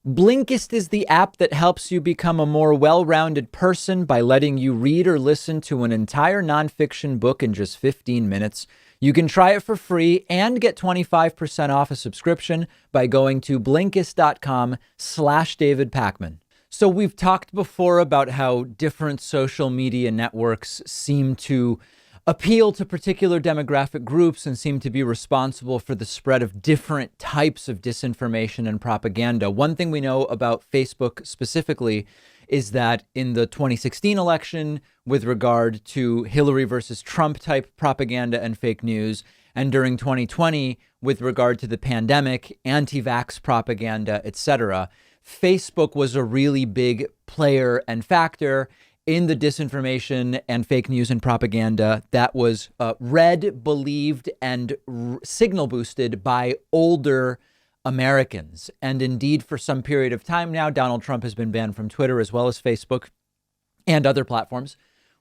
Blinkist is the app that helps you become a more well-rounded person by letting you read or listen to an entire nonfiction book in just 15 minutes. You can try it for free and get 25% off a subscription by going to Blinkist.com/David Pakman. So we've talked before about how different social media networks seem to appeal to particular demographic groups and seem to be responsible for the spread of different types of disinformation and propaganda. One thing we know about Facebook specifically is that in the 2016 election, with regard to Hillary versus Trump type propaganda and fake news, and during 2020, with regard to the pandemic, anti-vax propaganda, etc., Facebook was a really big player and factor in the disinformation and fake news and propaganda that was read, believed, and signal boosted by older Americans. And indeed, for some period of time now, Donald Trump has been banned from Twitter as well as Facebook and other platforms.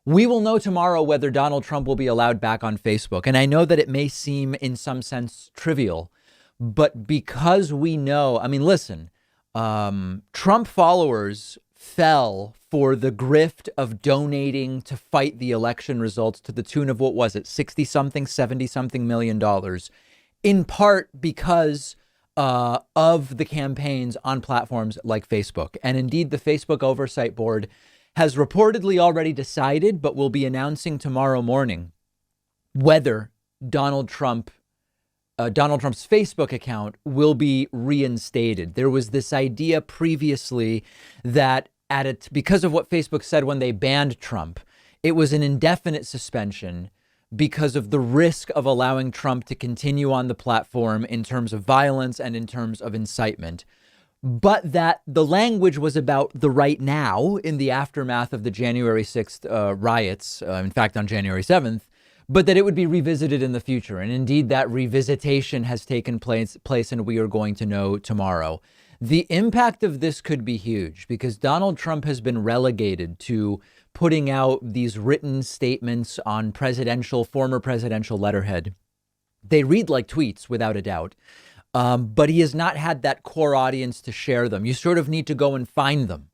We will know tomorrow whether Donald Trump will be allowed back on Facebook. And I know that it may seem in some sense trivial, but because we know, I mean, listen, Trump followers fell for the grift of donating to fight the election results to the tune of, what was it, 60 something, 70 something $million, in part because of the campaigns on platforms like Facebook. And indeed, the Facebook Oversight Board has reportedly already decided, but will be announcing tomorrow morning, whether Donald Trump's Facebook account will be reinstated. There was this idea previously that because of what Facebook said when they banned Trump, it was an indefinite suspension because of the risk of allowing Trump to continue on the platform in terms of violence and in terms of incitement. But that the language was about the right now in the aftermath of the January 6th riots, in fact, on January 7th, but that it would be revisited in the future. And indeed, that revisitation has taken place, and we are going to know tomorrow. The impact of this could be huge because Donald Trump has been relegated to putting out these written statements on former presidential letterhead. They read like tweets, without a doubt, but he has not had that core audience to share them. You sort of need to go and find them.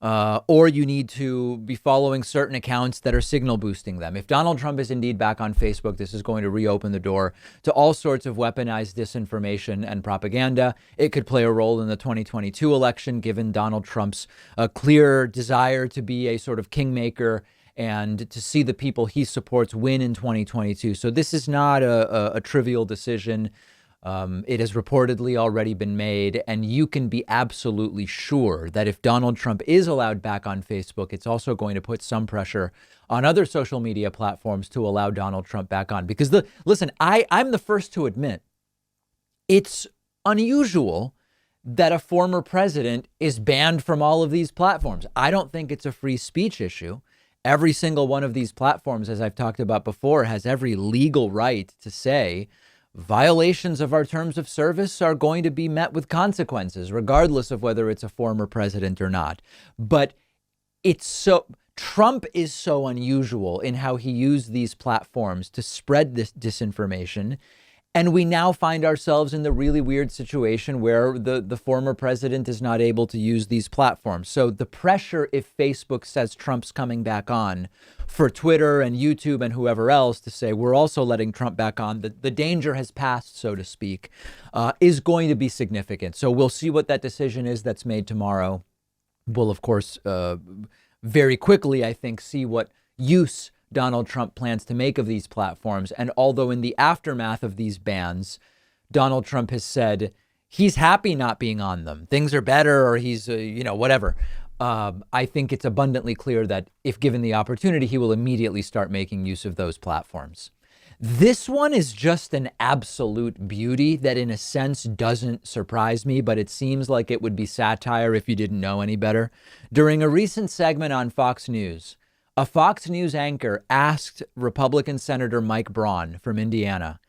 Or you need to be following certain accounts that are signal boosting them. If Donald Trump is indeed back on Facebook, this is going to reopen the door to all sorts of weaponized disinformation and propaganda. It could play a role in the 2022 election, given Donald Trump's clear desire to be a sort of kingmaker and to see the people he supports win in 2022. So this is not a trivial decision. It has reportedly already been made, and you can be absolutely sure that if Donald Trump is allowed back on Facebook, it's also going to put some pressure on other social media platforms to allow Donald Trump back on. Because listen, I'm the first to admit it's unusual that a former president is banned from all of these platforms. I don't think it's a free speech issue. Every single one of these platforms, as I've talked about before, has every legal right to say violations of our terms of service are going to be met with consequences, regardless of whether it's a former president or not. But Trump is so unusual in how he used these platforms to spread this disinformation. And we now find ourselves in the really weird situation where the former president is not able to use these platforms. So the pressure, if Facebook says Trump's coming back on, for Twitter and YouTube and whoever else to say we're also letting Trump back on, the danger has passed, so to speak, is going to be significant. So we'll see what that decision is that's made tomorrow. We'll, of course, very quickly, I think, see what use Donald Trump plans to make of these platforms. And although in the aftermath of these bans, Donald Trump has said he's happy not being on them, things are better, or he's, whatever. I think it's abundantly clear that if given the opportunity, he will immediately start making use of those platforms. This one is just an absolute beauty that in a sense doesn't surprise me, but it seems like it would be satire if you didn't know any better. During a recent segment on Fox News, a Fox News anchor asked Republican Senator Mike Braun from Indiana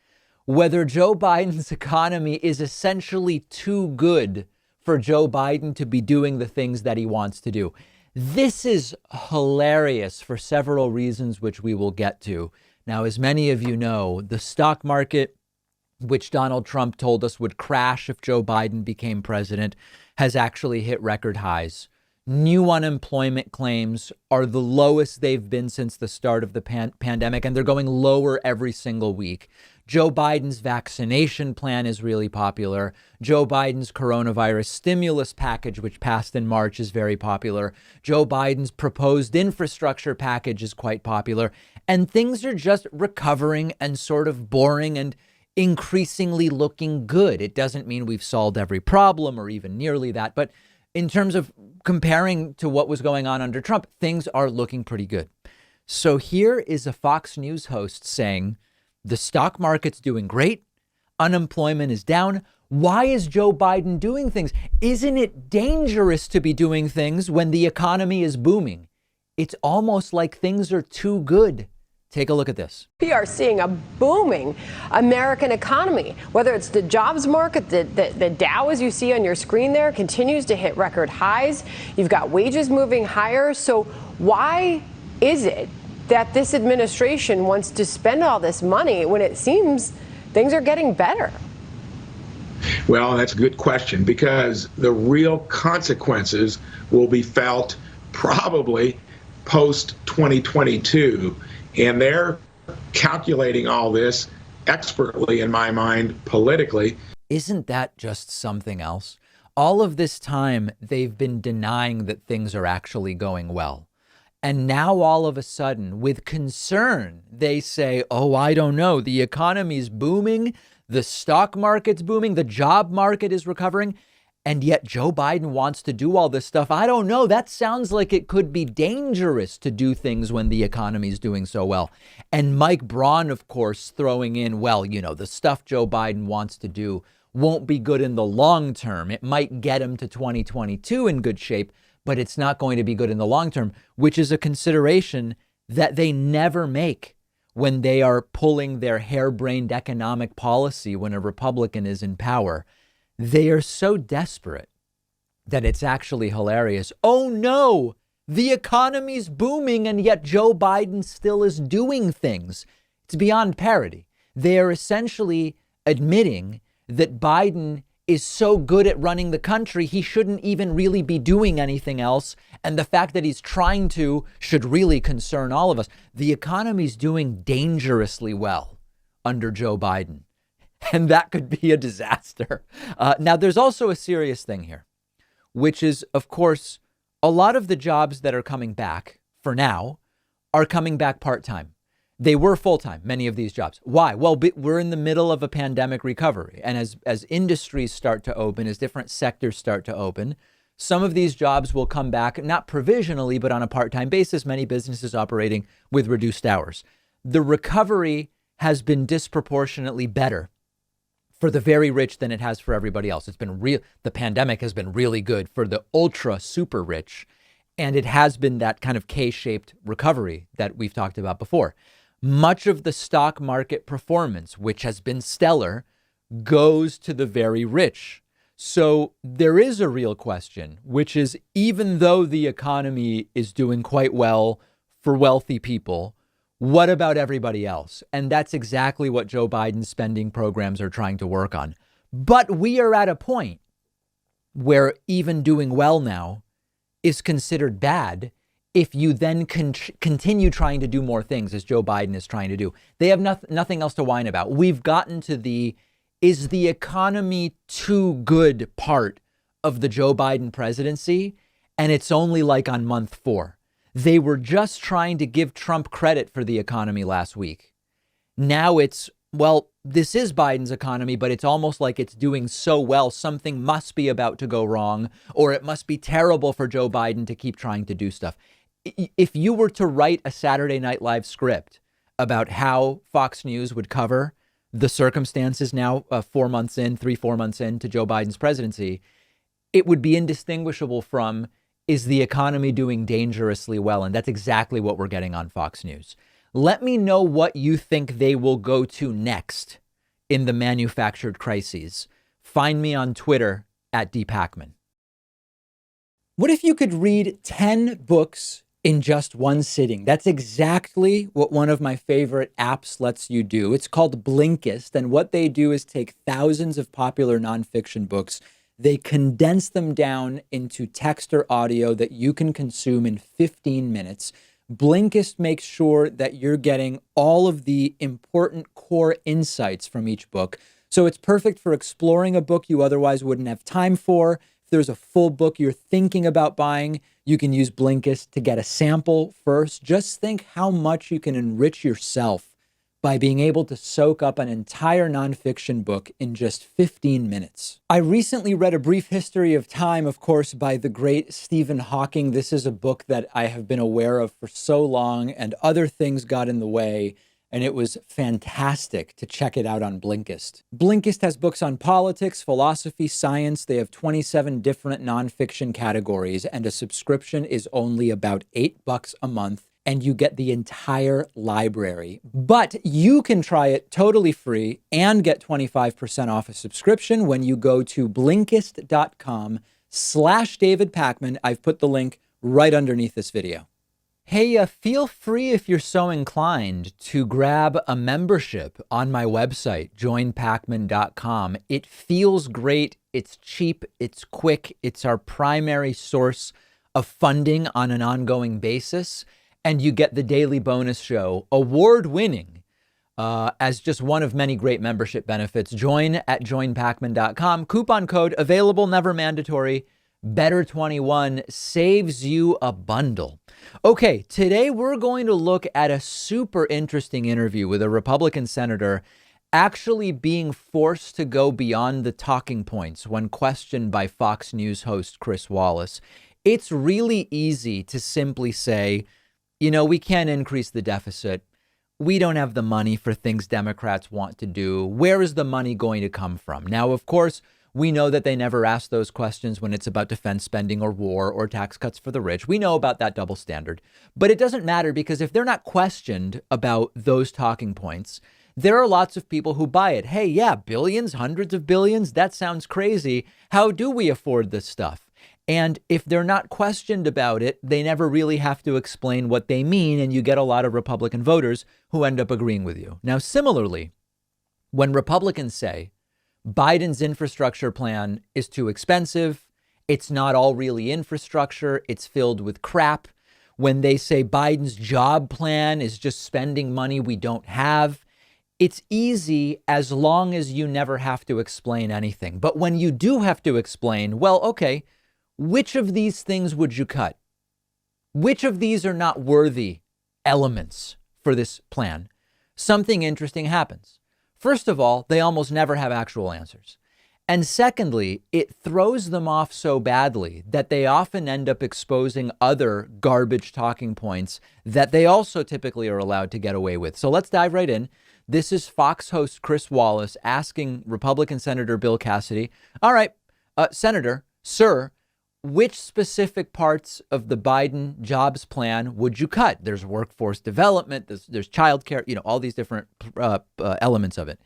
whether Joe Biden's economy is essentially too good for Joe Biden to be doing the things that he wants to do. This is hilarious for several reasons, which we will get to. Now, as many of you know, the stock market, which Donald Trump told us would crash if Joe Biden became president, has actually hit record highs. New unemployment claims are the lowest they've been since the start of the pandemic, and they're going lower every single week. Joe Biden's vaccination plan is really popular. Joe Biden's coronavirus stimulus package, which passed in March, is very popular. Joe Biden's proposed infrastructure package is quite popular. And things are just recovering and sort of boring and increasingly looking good. It doesn't mean we've solved every problem or even nearly that. But in terms of comparing to what was going on under Trump, things are looking pretty good. So here is a Fox News host saying the stock market's doing great. Unemployment is down. Why is Joe Biden doing things? Isn't it dangerous to be doing things when the economy is booming? It's almost like things are too good. Take a look at this. We are seeing a booming American economy, whether it's the jobs market, the Dow, as you see on your screen there, continues to hit record highs. You've got wages moving higher. So why is it that this administration wants to spend all this money when it seems things are getting better? Well, that's a good question, because the real consequences will be felt probably post 2022. And they're calculating all this expertly, in my mind, politically. Isn't that just something else? All of this time, they've been denying that things are actually going well. And now all of a sudden, with concern, they say, oh, I don't know, the economy's booming, the stock market's booming, the job market is recovering. And yet Joe Biden wants to do all this stuff. I don't know. That sounds like it could be dangerous to do things when the economy is doing so well. And Mike Braun, of course, throwing in, well, you know, the stuff Joe Biden wants to do won't be good in the long term. It might get him to 2022 in good shape, but it's not going to be good in the long term, which is a consideration that they never make when they are pulling their harebrained economic policy when a Republican is in power. They are so desperate that it's actually hilarious. Oh, no, the economy's booming, and yet Joe Biden still is doing things. It's beyond parody. They are essentially admitting that Biden is so good at running the country, he shouldn't even really be doing anything else. And the fact that he's trying to should really concern all of us. The economy's doing dangerously well under Joe Biden. And that could be a disaster. Now, there's also a serious thing here, which is, of course, a lot of the jobs that are coming back for now are coming back part-time. They were full-time, many of these jobs. Why? Well, we're in the middle of a pandemic recovery. And as industries start to open, as different sectors start to open, some of these jobs will come back, not provisionally, but on a part-time basis, many businesses operating with reduced hours. The recovery has been disproportionately better for the very rich than it has for everybody else. It's been real. The pandemic has been really good for the ultra super rich. And it has been that kind of K-shaped recovery that we've talked about before. Much of the stock market performance, which has been stellar, goes to the very rich. So there is a real question, which is, even though the economy is doing quite well for wealthy people, what about everybody else? And that's exactly what Joe Biden's spending programs are trying to work on. But we are at a point where even doing well now is considered bad if you then continue trying to do more things, as Joe Biden is trying to do. They have nothing else to whine about. We've gotten to the, is the economy too good part of the Joe Biden presidency? And it's only like on month 4. They were just trying to give Trump credit for the economy last week. Now it's, well, this is Biden's economy, but it's almost like it's doing so well, something must be about to go wrong, or it must be terrible for Joe Biden to keep trying to do stuff. If you were to write a Saturday Night Live script about how Fox News would cover the circumstances now 4 months in, 3-4 months into Joe Biden's presidency, it would be indistinguishable from, is the economy doing dangerously well? And that's exactly what we're getting on Fox News. Let me know what you think they will go to next in the manufactured crises. Find me on Twitter at Pakman. What if you could read 10 books in just one sitting? That's exactly what one of my favorite apps lets you do. It's called Blinkist. And what they do is take thousands of popular nonfiction books, They condense them down into text or audio that you can consume in 15 minutes. Blinkist makes sure that you're getting all of the important core insights from each book. So it's perfect for exploring a book you otherwise wouldn't have time for. If there's a full book you're thinking about buying, you can use Blinkist to get a sample first. Just think how much you can enrich yourself by being able to soak up an entire nonfiction book in just 15 minutes. I recently read A Brief History of Time, of course, by the great Stephen Hawking. This is a book that I have been aware of for so long, and other things got in the way, and it was fantastic to check it out on Blinkist. Blinkist has books on politics, philosophy, science. They have 27 different nonfiction categories, and a subscription is only about $8 a month. And you get the entire library. But you can try it totally free and get 25% off a subscription when you go to Blinkist.com/David Pakman. I've put the link right underneath this video. Hey, feel free if you're so inclined to grab a membership on my website, joinpakman.com. It feels great. It's cheap. It's quick. It's our primary source of funding on an ongoing basis. And you get the daily bonus show, award-winning, as just one of many great membership benefits. Join at joinpakman.com. Coupon code available, never mandatory. Better21 saves you a bundle. Okay, today we're going to look at a super interesting interview with a Republican senator actually being forced to go beyond the talking points when questioned by Fox News host Chris Wallace. It's really easy to simply say, you know, we can't increase the deficit. We don't have the money for things Democrats want to do. Where is the money going to come from? Now, of course, we know that they never ask those questions when it's about defense spending or war or tax cuts for the rich. We know about that double standard. But it doesn't matter, because if they're not questioned about those talking points, there are lots of people who buy it. Hey, yeah, billions, hundreds of billions. That sounds crazy. How do we afford this stuff? And if they're not questioned about it, they never really have to explain what they mean. And you get a lot of Republican voters who end up agreeing with you. Now, similarly, when Republicans say Biden's infrastructure plan is too expensive, it's not all really infrastructure, it's filled with crap. When they say Biden's job plan is just spending money we don't have, it's easy as long as you never have to explain anything. But when you do have to explain, well, okay, which of these things would you cut? Which of these are not worthy elements for this plan? Something interesting happens. First of all, they almost never have actual answers. And secondly, it throws them off so badly that they often end up exposing other garbage talking points that they also typically are allowed to get away with. So let's dive right in. This is Fox host Chris Wallace asking Republican Senator Bill Cassidy, all right, Senator, sir, which specific parts of the Biden jobs plan would you cut? There's workforce development, there's childcare, all these different elements of it.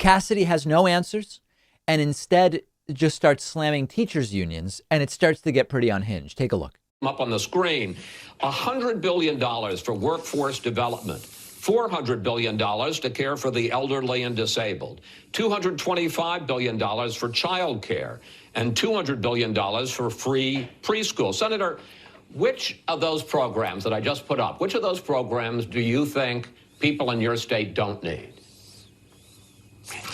Cassidy has no answers and instead just starts slamming teachers' unions, and it starts to get pretty unhinged. Take a look. Up on the screen, $100 billion for workforce development. $400 billion to care for the elderly and disabled, $225 billion for child care, and $200 billion for free preschool. Senator, which of those programs that I just put up, which of those programs do you think people in your state don't need?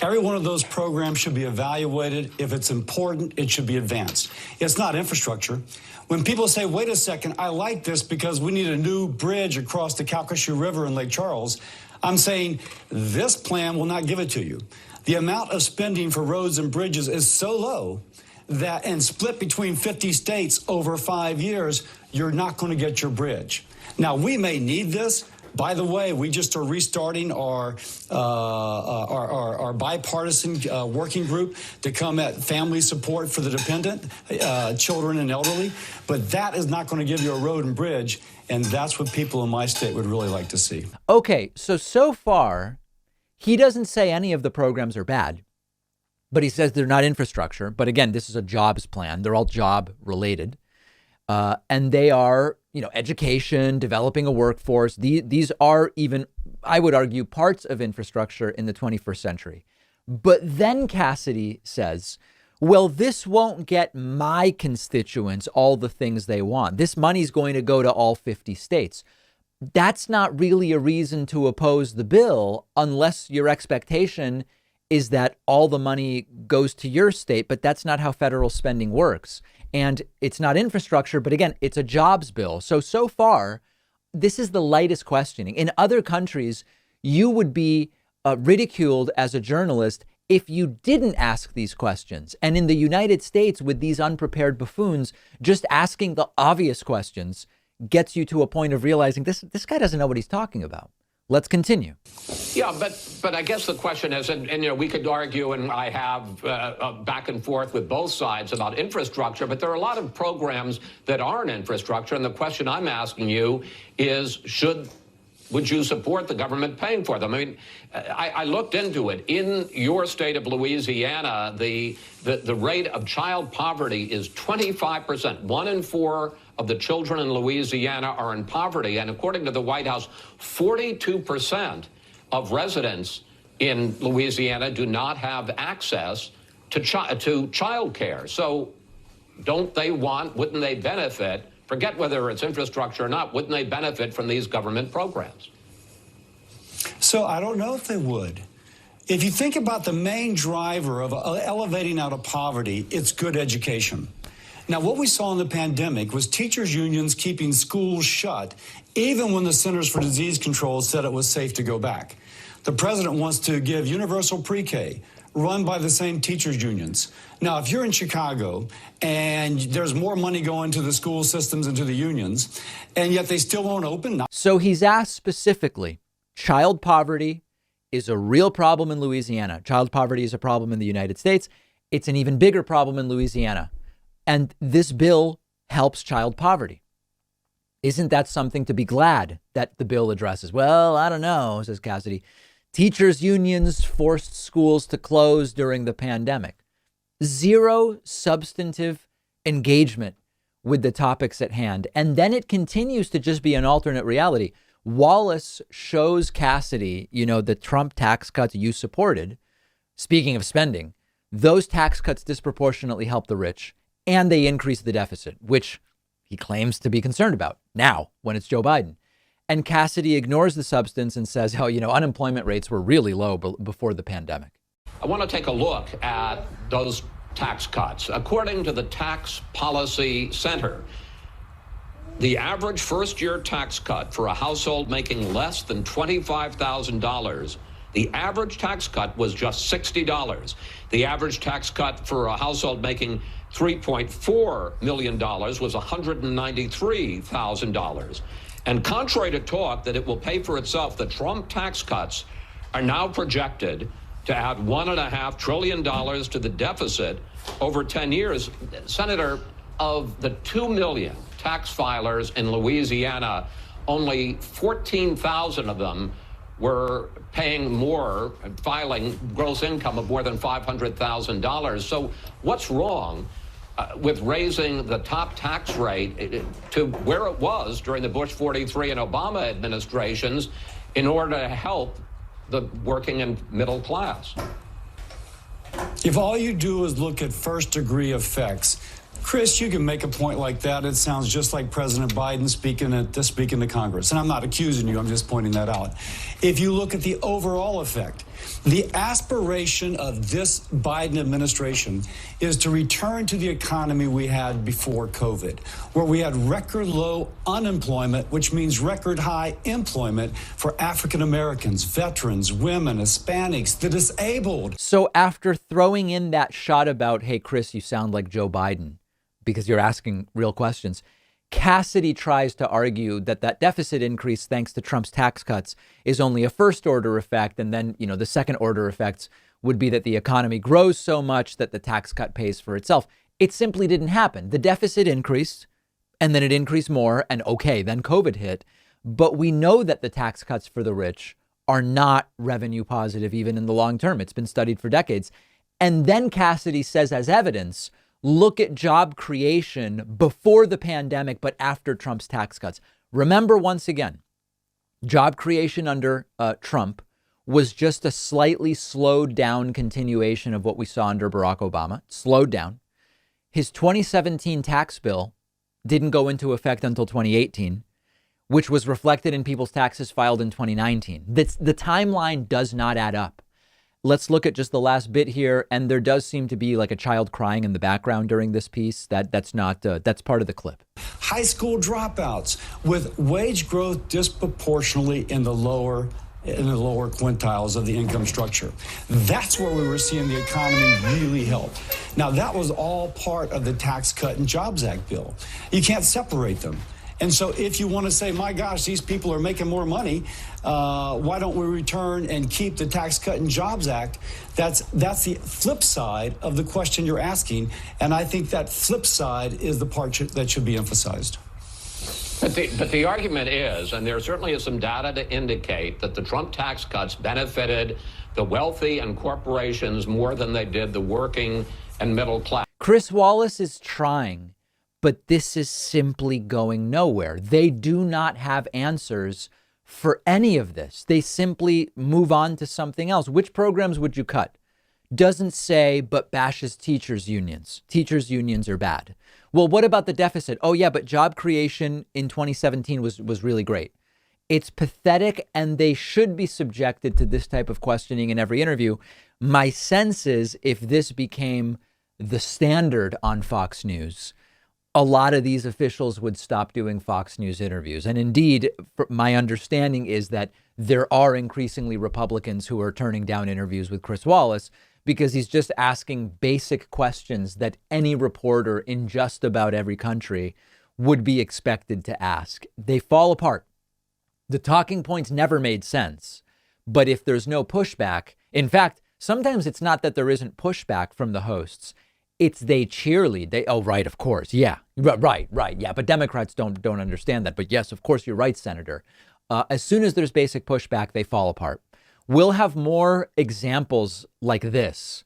Every one of those programs should be evaluated. If it's important, it should be advanced. It's not infrastructure. When people say, wait a second, I like this because we need a new bridge across the Calcasieu River in Lake Charles, I'm saying this plan will not give it to you. The amount of spending for roads and bridges is so low that, and split between 50 states over 5 years, you're not going to get your bridge. Now, we may need this. By the way, we just are restarting our bipartisan working group to come at family support for the dependent, children and elderly. But that is not going to give you a road and bridge. And that's what people in my state would really like to see. Okay, so far, he doesn't say any of the programs are bad, but he says they're not infrastructure. But again, this is a jobs plan. They're all job related. And they are, education, developing a workforce. These are even, I would argue, parts of infrastructure in the 21st century. But then Cassidy says, well, this won't get my constituents all the things they want. This money's going to go to all 50 states. That's not really a reason to oppose the bill unless your expectation is that all the money goes to your state. But that's not how federal spending works. And it's not infrastructure. But again, it's a jobs bill. So far, this is the lightest questioning. In other countries, you would be ridiculed as a journalist if you didn't ask these questions. And in the United States, with these unprepared buffoons, just asking the obvious questions gets you to a point of realizing this guy doesn't know what he's talking about. Let's continue. Yeah, but I guess the question is, and you know, we could argue, and I have back and forth with both sides about infrastructure, but there are a lot of programs that aren't infrastructure. And the question I'm asking you is, would you support the government paying for them? I mean, I looked into it. In your state of Louisiana, the rate of child poverty is 25%. 1 in 4 of the children in Louisiana are in poverty. And according to the White House, 42% of residents in Louisiana do not have access to child care. So wouldn't they benefit? Forget whether it's infrastructure or not. Wouldn't they benefit from these government programs? So I don't know if they would. If you think about the main driver of elevating out of poverty, it's good education. Now, what we saw in the pandemic was teachers' unions keeping schools shut, even when the Centers for Disease Control said it was safe to go back. The president wants to give universal pre-K, run by the same teachers' unions. Now, if you're in Chicago and there's more money going to the school systems and to the unions, and yet they still won't open. So he's asked specifically, child poverty is a real problem in Louisiana. Child poverty is a problem in the United States. It's an even bigger problem in Louisiana. And this bill helps child poverty. Isn't that something to be glad that the bill addresses? Well, I don't know, says Cassidy. Teachers' unions forced schools to close during the pandemic. Zero substantive engagement with the topics at hand. And then it continues to just be an alternate reality. Wallace shows Cassidy, the Trump tax cuts you supported. Speaking of spending, those tax cuts disproportionately help the rich, and they increase the deficit, which he claims to be concerned about now when it's Joe Biden. And Cassidy ignores the substance and says, unemployment rates were really low before the pandemic. I want to take a look at those tax cuts. According to the Tax Policy Center, the average first-year tax cut for a household making less than $25,000, the average tax cut was just $60. The average tax cut for a household making $3.4 million was $193,000. And contrary to talk that it will pay for itself, the Trump tax cuts are now projected to add $1.5 trillion to the deficit over 10 years. Senator, of the 2 million tax filers in Louisiana, only 14,000 of them were paying more, filing gross income of more than $500,000. So what's wrong with raising the top tax rate to where it was during the Bush 43 and Obama administrations in order to help the working and middle class? If all you do is look at first-degree effects, Chris, you can make a point like that. It sounds just like President Biden speaking to Congress. And I'm not accusing you. I'm just pointing that out. If you look at the overall effect, the aspiration of this Biden administration is to return to the economy we had before COVID, where we had record low unemployment, which means record high employment for African Americans, veterans, women, Hispanics, the disabled. So after throwing in that shot about, hey, Chris, you sound like Joe Biden, because you're asking real questions, Cassidy tries to argue that deficit increase, thanks to Trump's tax cuts, is only a first order effect. And then, the second order effects would be that the economy grows so much that the tax cut pays for itself. It simply didn't happen. The deficit increased and then it increased more. And OK, then COVID hit. But we know that the tax cuts for the rich are not revenue positive, even in the long term. It's been studied for decades. And then Cassidy says, as evidence, look at job creation before the pandemic, but after Trump's tax cuts. Remember, once again, job creation under Trump was just a slightly slowed down continuation of what we saw under Barack Obama, slowed down. His 2017 tax bill didn't go into effect until 2018, which was reflected in people's taxes filed in 2019. The timeline does not add up. Let's look at just the last bit here. And there does seem to be like a child crying in the background during this piece. That's part of the clip. High school dropouts with wage growth disproportionately in the lower quintiles of the income structure. That's where we were seeing the economy really help. Now, that was all part of the Tax Cut and Jobs Act bill. You can't separate them. And so if you want to say, my gosh, these people are making more money, why don't we return and keep the Tax Cut and Jobs Act? That's the flip side of the question you're asking. And I think that flip side is the part that should be emphasized. But the argument is, and there certainly is some data to indicate that the Trump tax cuts benefited the wealthy and corporations more than they did the working and middle class. Chris Wallace is trying, but this is simply going nowhere. They do not have answers for any of this. They simply move on to something else. Which programs would you cut? Doesn't say, but bashes teachers' unions. Teachers' unions are bad. Well, what about the deficit? Oh, yeah, but job creation in 2017 was really great. It's pathetic, and they should be subjected to this type of questioning in every interview. My sense is if this became the standard on Fox News, a lot of these officials would stop doing Fox News interviews. And indeed, my understanding is that there are increasingly Republicans who are turning down interviews with Chris Wallace because he's just asking basic questions that any reporter in just about every country would be expected to ask. They fall apart. The talking points never made sense. But if there's no pushback, in fact, sometimes it's not that there isn't pushback from the hosts. It's they cheerlead. Oh, right, of course. Yeah, right. Yeah, but Democrats don't understand that. But yes, of course, you're right, Senator. As soon as there's basic pushback, they fall apart. We'll have more examples like this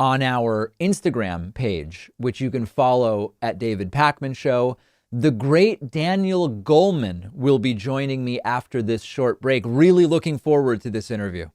on our Instagram page, which you can follow at David Pakman Show. The great Daniel Goleman will be joining me after this short break. Really looking forward to this interview.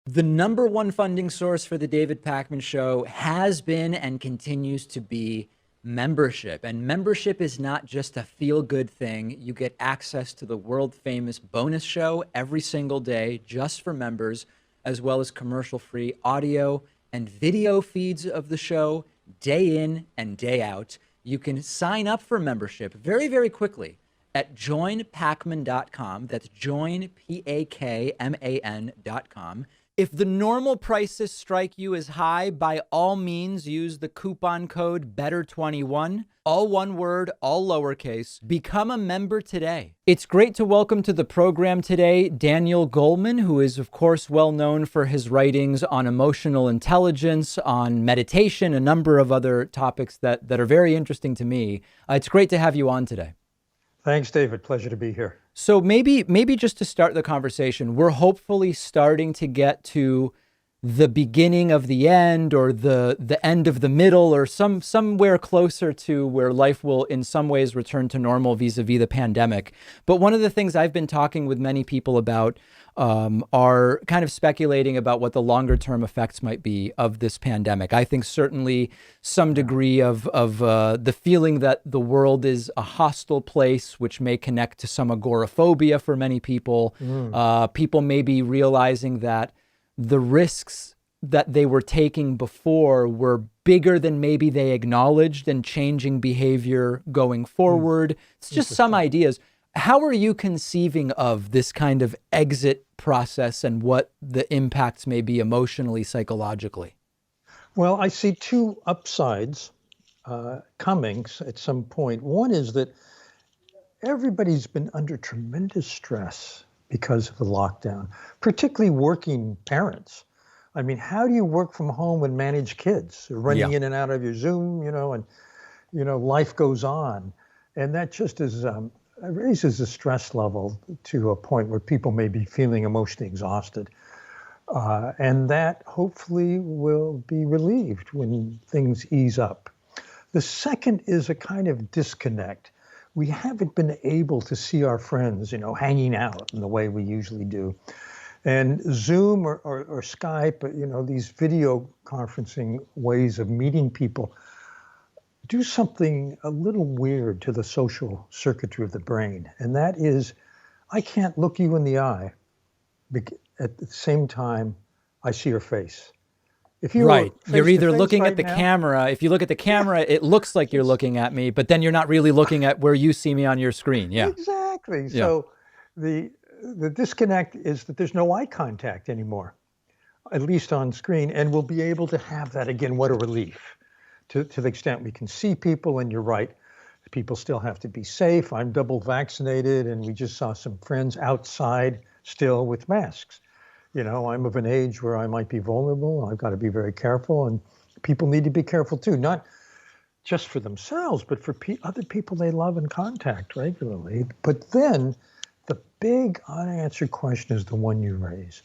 The number one funding source for the David Pakman Show has been and continues to be membership. And membership is not just a feel-good thing. You get access to the world-famous bonus show every single day just for members, as well as commercial-free audio and video feeds of the show day in and day out. You can sign up for membership very, very quickly at joinpakman.com. That's joinpakman.com. If the normal prices strike you as high, by all means, use the coupon code BETTER21, all one word, all lowercase. Become a member today. It's great to welcome to the program today Daniel Goleman, who is, of course, well known for his writings on emotional intelligence, on meditation, a number of other topics that are very interesting to me. It's great to have you on today. Thanks, David. Pleasure to be here. So maybe just to start the conversation, we're hopefully starting to get to the beginning of the end, or the end of the middle, or somewhere closer to where life will in some ways return to normal vis-a-vis the pandemic. But one of the things I've been talking with many people about are kind of speculating about what the longer term effects might be of this pandemic. I think certainly some degree of the feeling that the world is a hostile place, which may connect to some agoraphobia for many people. People may be realizing that the risks that they were taking before were bigger than maybe they acknowledged, and changing behavior going forward. It's just some ideas. How are you conceiving of this kind of exit process and what the impacts may be emotionally, psychologically? Well, I see two upsides coming at some point. One is that everybody's been under tremendous stress because of the lockdown, particularly working parents. I mean, how do you work from home and manage kids running in and out of your Zoom, and life goes on. And that just is raises the stress level to a point where people may be feeling emotionally exhausted. And that hopefully will be relieved when things ease up. The second is a kind of disconnect. We haven't been able to see our friends, hanging out in the way we usually do. And Zoom or Skype, these video conferencing ways of meeting people do something a little weird to the social circuitry of the brain. And that is, I can't look you in the eye at the same time I see your face. If you Right. were You're either face-to-face looking right at the now, camera. If you look at the camera, it looks like you're looking at me, but then you're not really looking at where you see me on your screen. Yeah. Exactly. Yeah. So the disconnect is that there's no eye contact anymore, at least on screen, and we'll be able to have that again. What a relief. To the extent we can see people, and you're right, people still have to be safe. I'm double vaccinated, and we just saw some friends outside still with masks. I'm of an age where I might be vulnerable. I've got to be very careful, and people need to be careful too, not just for themselves, but for other people they love and contact regularly. But then the big unanswered question is the one you raise.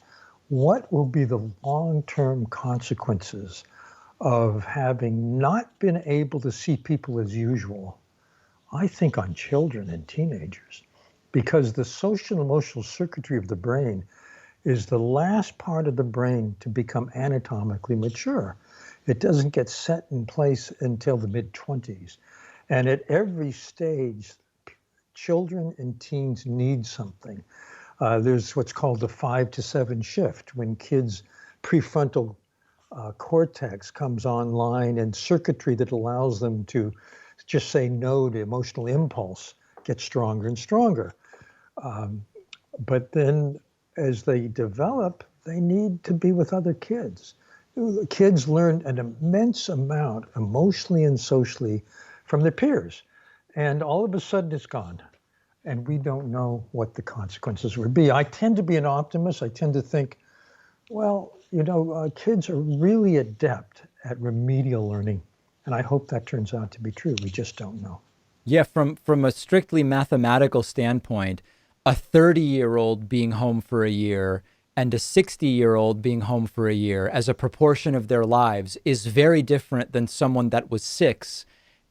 What will be the long-term consequences of having not been able to see people as usual? I think on children and teenagers, because the social and emotional circuitry of the brain is the last part of the brain to become anatomically mature. It doesn't get set in place until the mid-20s. And at every stage, children and teens need something. There's what's called the 5 to 7 shift, when kids' prefrontal cortex comes online, and circuitry that allows them to just say no to emotional impulse gets stronger and stronger. But then as they develop, they need to be with other kids. Kids learn an immense amount emotionally and socially from their peers. And all of a sudden it's gone. And we don't know what the consequences would be. I tend to be an optimist. I tend to think, well, kids are really adept at remedial learning. And I hope that turns out to be true. We just don't know. Yeah, from a strictly mathematical standpoint, a 30-year-old being home for a year and a 60-year-old being home for a year as a proportion of their lives is very different than someone that was 6.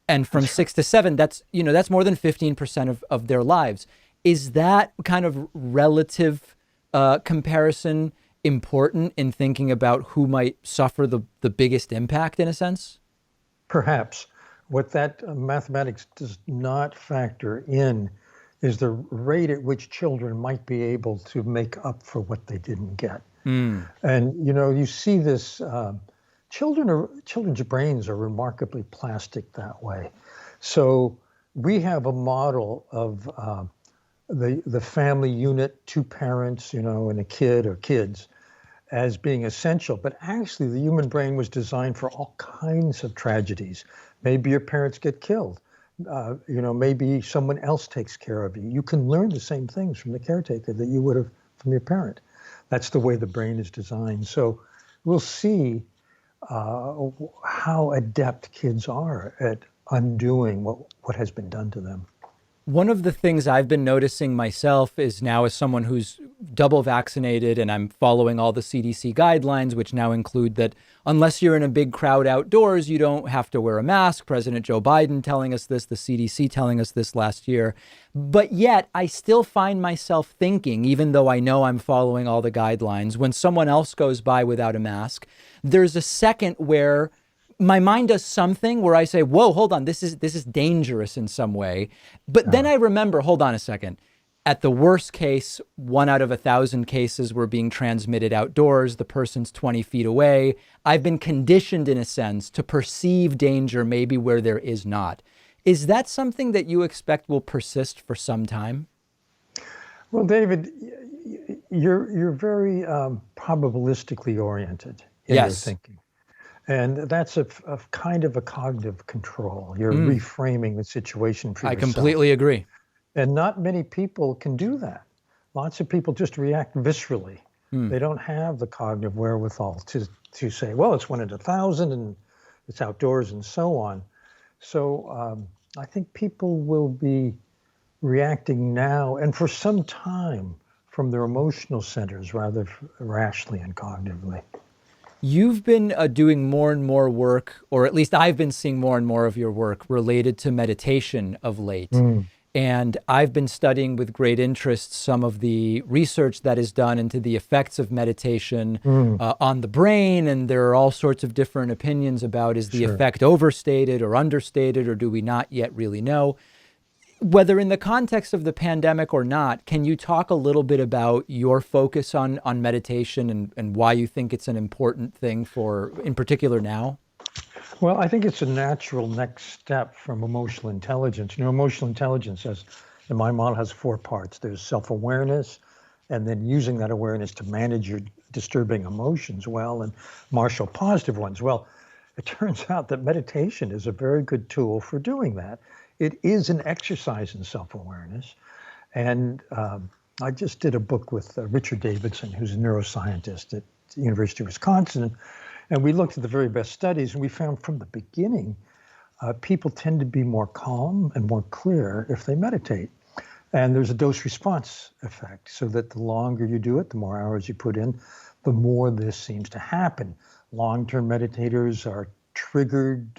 And from 6 to 7, that's more than 15% of their lives. Is that kind of relative comparison important in thinking about who might suffer the biggest impact in a sense? Perhaps. What that mathematics does not factor in is the rate at which children might be able to make up for what they didn't get. And, you see this, children's brains are remarkably plastic that way. So we have a model of the family unit, 2 parents, and a kid or kids, as being essential. But actually, the human brain was designed for all kinds of tragedies. Maybe your parents get killed. Maybe someone else takes care of you. You can learn the same things from the caretaker that you would have from your parent. That's the way the brain is designed. So we'll see how adept kids are at undoing what has been done to them. One of the things I've been noticing myself is now, as someone who's double vaccinated and I'm following all the CDC guidelines, which now include that unless you're in a big crowd outdoors, you don't have to wear a mask. President Joe Biden telling us this, the CDC telling us this last year. But yet I still find myself thinking, even though I know I'm following all the guidelines, when someone else goes by without a mask, there's a second where my mind does something where I say, whoa, hold on, this is dangerous in some way. But then I remember, hold on a second. At the worst case, 1 out of 1,000 cases were being transmitted outdoors. The person's 20 feet away. I've been conditioned, in a sense, to perceive danger maybe where there is not. Is that something that you expect will persist for some time? Well, David, you're very probabilistically oriented in your thinking. And that's a kind of a cognitive control. You're reframing the situation for yourself. I completely agree. And not many people can do that. Lots of people just react viscerally. They don't have the cognitive wherewithal to say, well, it's 1 in 1,000 and it's outdoors and so on. So I think people will be reacting now and for some time from their emotional centers rather rationally and cognitively. You've been doing more and more work, or at least I've been seeing more and more of your work related to meditation of late. And I've been studying with great interest some of the research that is done into the effects of meditation on the brain. And there are all sorts of different opinions about, is the effect overstated or understated, or do we not yet really know? Whether in the context of the pandemic or not, can you talk a little bit about your focus on meditation and why you think it's an important thing for, in particular now? Well, I think it's a natural next step from emotional intelligence. Emotional intelligence in my model, has 4 parts. There's self-awareness, and then using that awareness to manage your disturbing emotions well and marshal positive ones. Well, it turns out that meditation is a very good tool for doing that. It is an exercise in self-awareness. And I just did a book with Richard Davidson, who's a neuroscientist at the University of Wisconsin. And we looked at the very best studies, and we found from the beginning, people tend to be more calm and more clear if they meditate. And there's a dose-response effect, so that the longer you do it, the more hours you put in, the more this seems to happen. Long-term meditators are triggered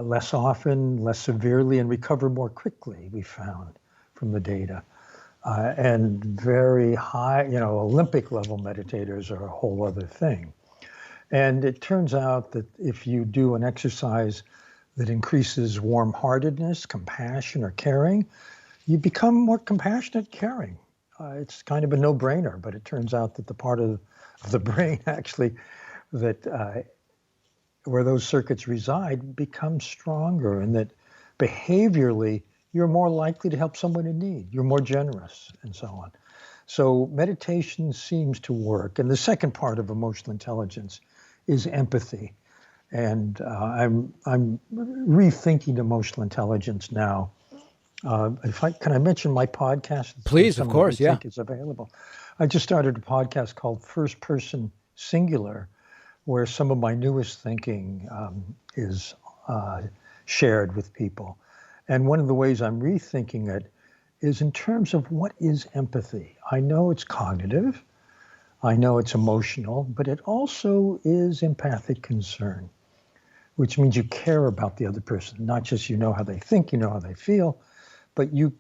less often, less severely, and recover more quickly, we found from the data. And very high, Olympic level meditators are a whole other thing. And it turns out that if you do an exercise that increases warm-heartedness, compassion, or caring, you become more compassionate, caring. It's kind of a no-brainer, but it turns out that the part of the brain actually that where those circuits reside becomes stronger, and that behaviorally you're more likely to help someone in need. You're more generous, and so on. So meditation seems to work. And the second part of emotional intelligence is empathy. And I'm rethinking emotional intelligence now. Can I mention my podcast? Please, of course, yeah. It's available. I just started a podcast called First Person Singular, where some of my newest thinking is shared with people. And one of the ways I'm rethinking it is in terms of what is empathy. I know it's cognitive, I know it's emotional, but it also is empathic concern, which means you care about the other person, not just you know how they think, you know how they feel, but you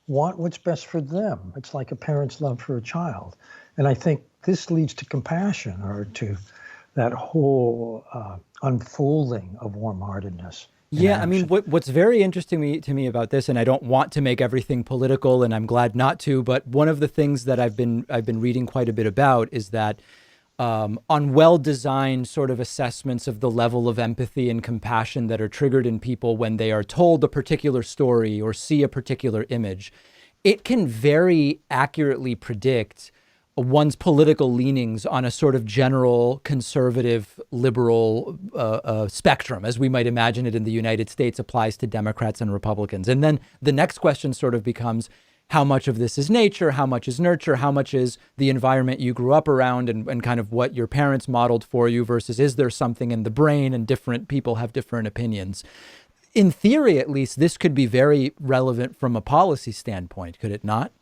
want what's best for them. It's like a parent's love for a child. And I think this leads to compassion, or to that whole unfolding of warm-heartedness. Yeah, I mean, what's very interesting to me about this, and I don't want to make everything political, and I'm glad not to, but one of the things that I've been reading quite a bit about is that on well-designed sort of assessments of the level of empathy and compassion that are triggered in people when they are told a particular story or see a particular image, it can very accurately predict one's political leanings on a sort of general conservative liberal spectrum, as we might imagine it in the United States applies to Democrats and Republicans. And then the next question sort of becomes, how much of this is nature? How much is nurture? How much is the environment you grew up around and kind of what your parents modeled for you versus is there something in the brain, and different people have different opinions? In theory, at least, this could be very relevant from a policy standpoint, could it not?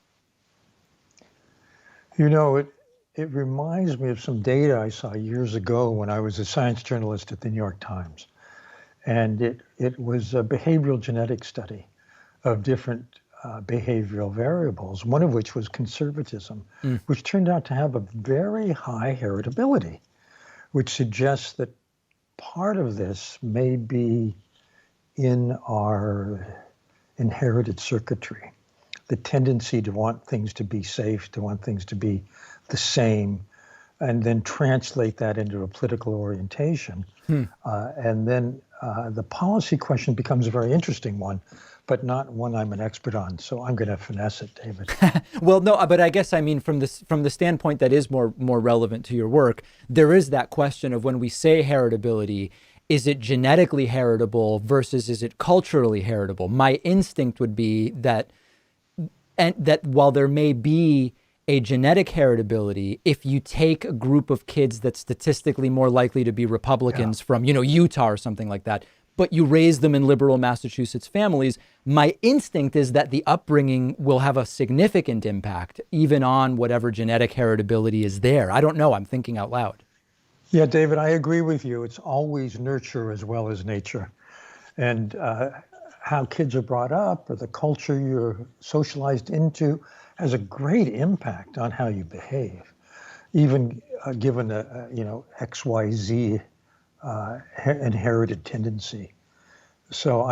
It reminds me of some data I saw years ago when I was a science journalist at the New York Times. And it was a behavioral genetics study of different behavioral variables, one of which was conservatism, which turned out to have a very high heritability, which suggests that part of this may be in our inherited circuitry. The tendency to want things to be safe, to want things to be the same, and then translate that into a political orientation. And then the policy question becomes a very interesting one, but not one I'm an expert on. So I'm going to finesse it, David. Well, no, but I guess I mean from the standpoint that is more relevant to your work, there is that question of when we say heritability, is it genetically heritable versus is it culturally heritable? My instinct would be that while there may be a genetic heritability, if you take a group of kids that's statistically more likely to be Republicans from, Utah or something like that, but you raise them in liberal Massachusetts families, my instinct is that the upbringing will have a significant impact, even on whatever genetic heritability is there. I don't know. I'm thinking out loud. Yeah, David, I agree with you. It's always nurture as well as nature. And how kids are brought up or the culture you're socialized into has a great impact on how you behave, even given a XYZ inherited tendency. So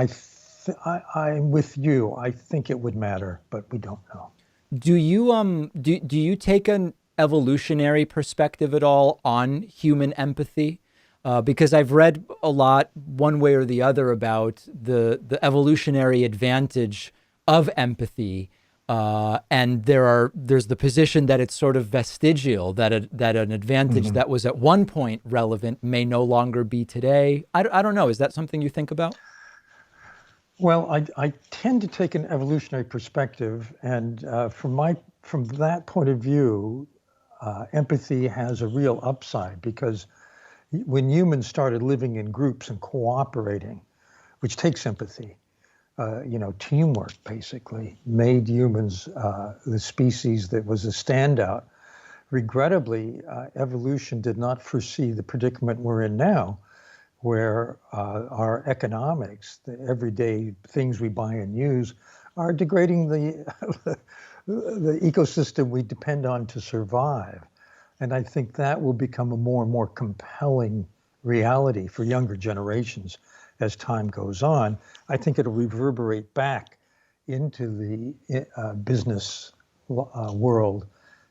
I'm with you. I think it would matter, but we don't know. Do you take an evolutionary perspective at all on human empathy? Because I've read a lot, one way or the other, about the evolutionary advantage of empathy, and there's the position that it's sort of vestigial, that an advantage that was at one point relevant may no longer be today. I don't know. Is that something you think about? Well, I tend to take an evolutionary perspective, and from that point of view, empathy has a real upside, because when humans started living in groups and cooperating, which takes empathy, teamwork basically made humans the species that was a standout. Regrettably, evolution did not foresee the predicament we're in now, where our economics, the everyday things we buy and use, are degrading the ecosystem we depend on to survive. And I think that will become a more and more compelling reality for younger generations as time goes on. I think it'll reverberate back into the business world,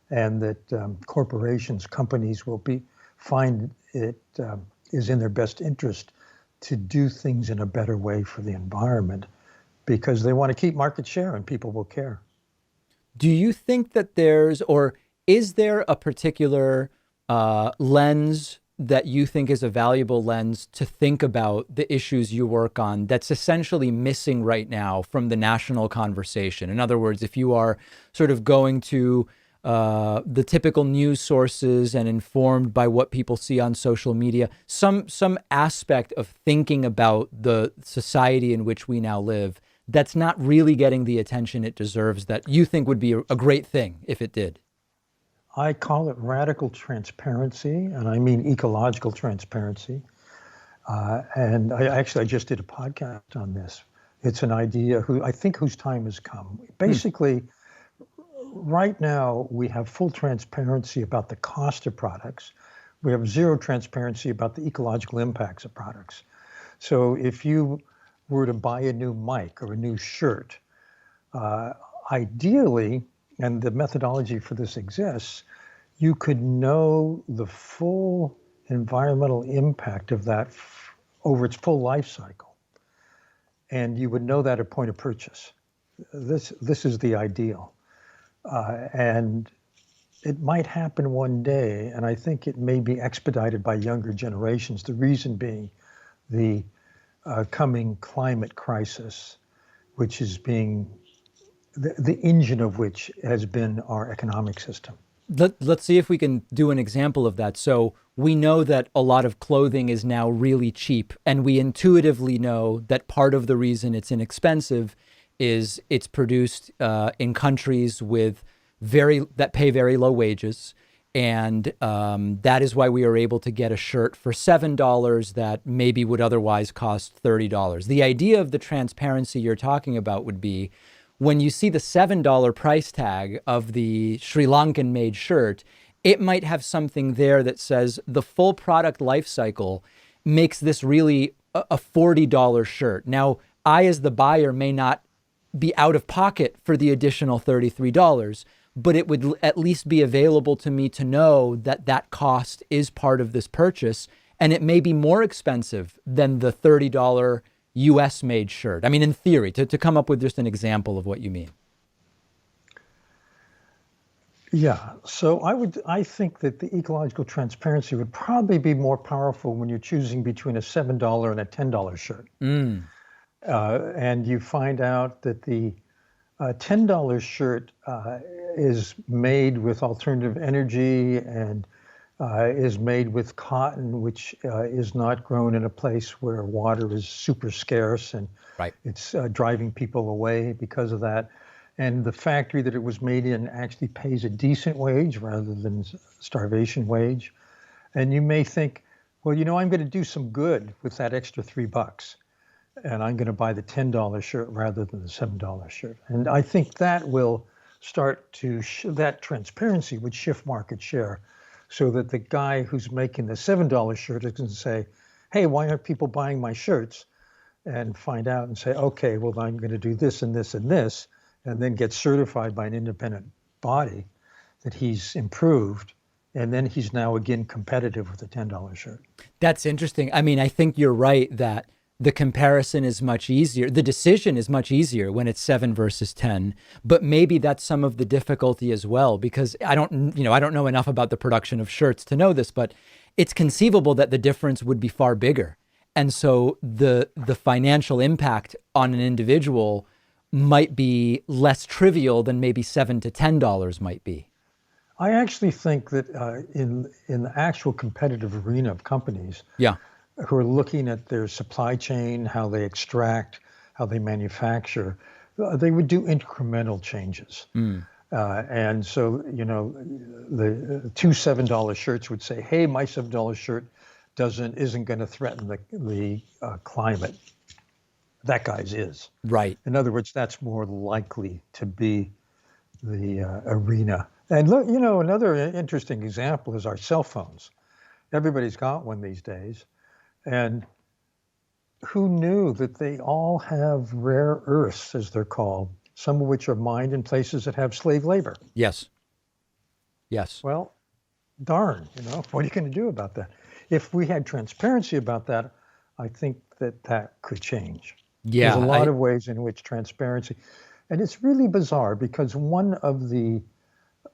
and that corporations, companies will find it is in their best interest to do things in a better way for the environment, because they want to keep market share and people will care. Do you think that is there a particular lens that you think is a valuable lens to think about the issues you work on that's essentially missing right now from the national conversation? In other words, if you are sort of going to the typical news sources and informed by what people see on social media, some aspect of thinking about the society in which we now live that's not really getting the attention it deserves, that you think would be a great thing if it did? I call it radical transparency, and I mean ecological transparency. And I just did a podcast on this. It's an idea whose time has come. Basically, right now, we have full transparency about the cost of products. We have zero transparency about the ecological impacts of products. So if you were to buy a new mic or a new shirt, ideally, and the methodology for this exists, you could know the full environmental impact of that over its full life cycle. And you would know that at point of purchase. This is the ideal. And it might happen one day, and I think it may be expedited by younger generations, the reason being the coming climate crisis, which is being the engine of which has been our economic system. Let's see if we can do an example of that. So we know that a lot of clothing is now really cheap, and we intuitively know that part of the reason it's inexpensive is it's produced in countries that pay very low wages. And that is why we are able to get a shirt for $7 that maybe would otherwise cost $30. The idea of the transparency you're talking about would be, when you see the $7 price tag of the Sri Lankan made shirt, it might have something there that says the full product life cycle makes this really a $40 shirt. Now, I, as the buyer, may not be out of pocket for the additional $33, but it would at least be available to me to know that that cost is part of this purchase, and it may be more expensive than the $30 US made shirt. I mean, in theory, to come up with just an example of what you mean. Yeah, so I think that the ecological transparency would probably be more powerful when you're choosing between a $7 and a $10 shirt. And you find out that the $10 shirt is made with alternative energy and is made with cotton, which is not grown in a place where water is super scarce, and it's driving people away because of that. And the factory that it was made in actually pays a decent wage rather than starvation wage. And you may think, well, I'm going to do some good with that extra $3. and I'm going to buy the $10 shirt rather than the $7 shirt. And I think that will start to, that transparency would shift market share so that the guy who's making the $7 shirt is going to say, hey, why aren't people buying my shirts? And find out and say, okay, well, I'm going to do this and this and this, and then get certified by an independent body that he's improved. And then he's now again competitive with a $10 shirt. That's interesting. I mean, I think you're right that the comparison is much easier. The decision is much easier when it's 7 versus 10, but maybe that's some of the difficulty as well, because I don't know enough about the production of shirts to know this, but it's conceivable that the difference would be far bigger. And so the financial impact on an individual might be less trivial than maybe $7 to $10 might be. I actually think that in the actual competitive arena of companies, who are looking at their supply chain, how they extract, how they manufacture, they would do incremental changes. And so, the two $7 shirts would say, hey, my $7 shirt isn't going to threaten the climate. That guy's is. Right. In other words, that's more likely to be the arena. And look, another interesting example is our cell phones. Everybody's got one these days. And who knew that they all have rare earths, as they're called, some of which are mined in places that have slave labor? Yes. Well, darn, what are you going to do about that? If we had transparency about that, I think that could change. Yeah. There's a lot of ways in which transparency, and it's really bizarre because one of the